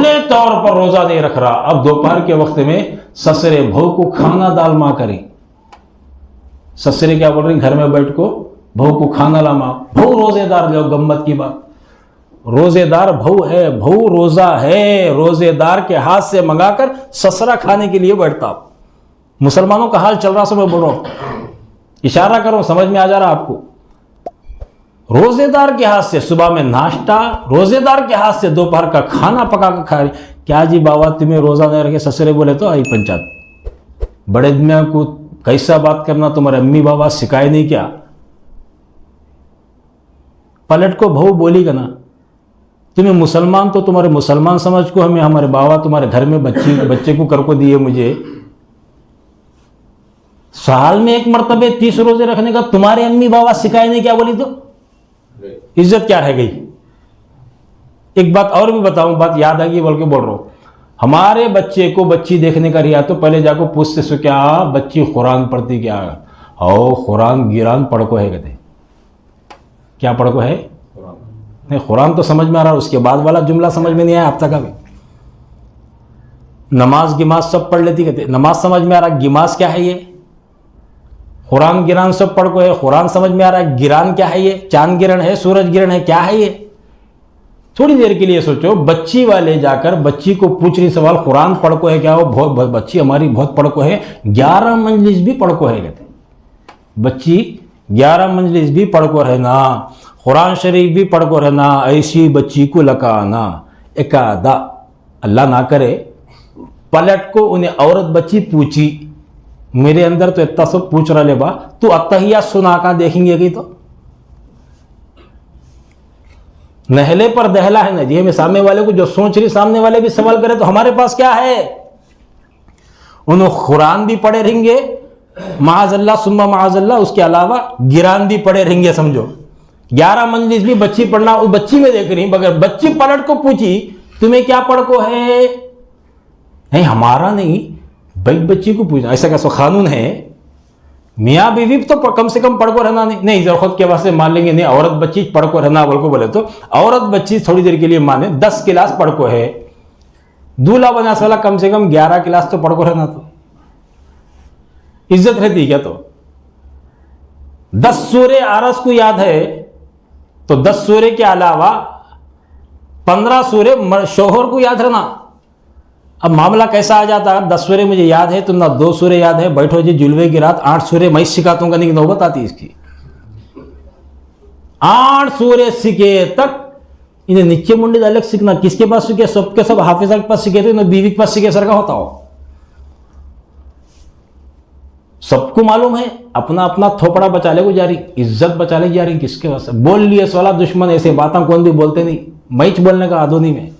खुले तौर पर रोजा नहीं रख रहा, अब दोपहर के वक्त में ससुरे बहू को खाना दाल माँ करी। ससुरे क्या बोल रही, घर में बैठ को बहू को खाना ला माँ, बहू रोजेदार। जो गम्मत की बात, रोजेदार बहू है, बहू रोजा है, रोजेदार के हाथ से मंगाकर ससुरा खाने के लिए बैठता। मुसलमानों का हाल चल रहा, सब मैं बोल रहा हूं, इशारा करो, समझ में आ जा रहा आपको। रोजेदार के हाथ से सुबह में नाश्ता, रोजेदार के हाथ से दोपहर का खाना पका कर खा रही। क्या जी बाबा तुम्हें रोजा नहीं रखे? ससुरे बोले तो आई पंचायत, बड़े मियाँ को कैसा बात करना, तुम्हारे अम्मी बाबा सिखाए नहीं क्या? पलट को बहू बोली का ना, तुम्हें मुसलमान तो तुम्हारे मुसलमान समझ को, हमें हमारे बाबा तुम्हारे घर में बच्चे को कर को दिए मुझे। साल में एक मर्तबे 30 रोजे रखने का तुम्हारे अम्मी बाबा सिखाए नहीं क्या? बोली तो इज्जत क्या रह गई? एक बात और भी बताऊं, बात याद आ गई बोल के बोल रहा हूं। हमारे बच्चे को बच्ची देखने का रिया तो पहले जाको पूछते सो, क्या बच्ची कुरान पढ़ती क्या? ओ कुरान गिरान पढ़ को है, कहते क्या पढ़ को है? नहीं, कुरान तो समझ में आ रहा, उसके बाद वाला जुमला समझ में नहीं आया अब तक। अभी नमाज गिमाज सब पढ़ लेती, कहते नमाज समझ में आ रहा, गिमाज क्या है ये? कुरान गिरान सब पढ़ को है, कुरान समझ में आ रहा है, गिरान क्या है ये? चांद गिरण है, सूरज गिरण है, क्या है ये? थोड़ी देर के लिए सोचो, बच्ची वाले जाकर बच्ची को पूछ रही सवाल, कुरान पढ़ को है क्या? वो बहुत बच्ची हमारी बहुत पढ़ को है, 11 मंजलिस भी पढ़ को है, कहते बच्ची 11 मंजलिस भी पढ़ को रहना, कुरान शरीफ भी पढ़ को रहना, ऐसी बच्ची को लकाना एकादा। अल्लाह ना करे पलट को उन्हें औरत बच्ची पूछी, मेरे अंदर तो इतना सब पूछ रहा ले बा, तू अत्तहिया सुना का देखेंगे कि तो नहले पर दहला है ना जी। मैं सामने वाले को जो सोच रही, सामने वाले भी सवाल करे तो हमारे पास क्या है? उन्होंने कुरान भी पढ़े रहेंगे माज़अल्लाह सुम्मा माज़अल्लाह, उसके अलावा गिरान भी पढ़े रहेंगे। समझो 11 मंजिल भी बच्ची पढ़ना, उस बच्ची में देख रही, मगर बच्ची पलट को पूछी तुम्हें क्या पढ़ को है? नहीं हमारा नहीं, भाई बच्ची को पूछना, ऐसा कैसा कानून है? मियाँ बीवी तो कम से कम पढ़ को रहना नहीं जरा खुद के वास्ते मान लेंगे, नहीं औरत बच्ची पढ़ को रहना बोल को बोले तो औरत बच्ची थोड़ी देर के लिए माने 10 क्लास पढ़ को है, दूल्हा बनास वाला कम से कम 11 क्लास तो पढ़ को रहना, तो इज्जत रहती क्या? तो 10 सूरे आरस को याद है तो 10 सूरे के अलावा 15 सूरे शोहर को याद रहना। अब मामला कैसा आ जाता है, 10 सूरे मुझे याद है तो ना 2 सूरे याद है, बैठो जी जुलवे की रात 8 सूरे मैं शिकायतों करने की नौबत आती इसकी। 8 सूरे सीखे तक इन्हें नीचे मुंडे अलग सीखना, किसके पास सीखे? सबके सब हाफिजा के पास सीखे थे, बीवी के पास सीखे सर का होता हो। सबको मालूम है अपना अपना थोपड़ा बचा ले को जा रही, इज्जत बचा ले जा रही, किसके पास? बोल लिए सवाला दुश्मन, ऐसे बातें कौन भी बोलते नहीं, मैच बोलने का आदोनी में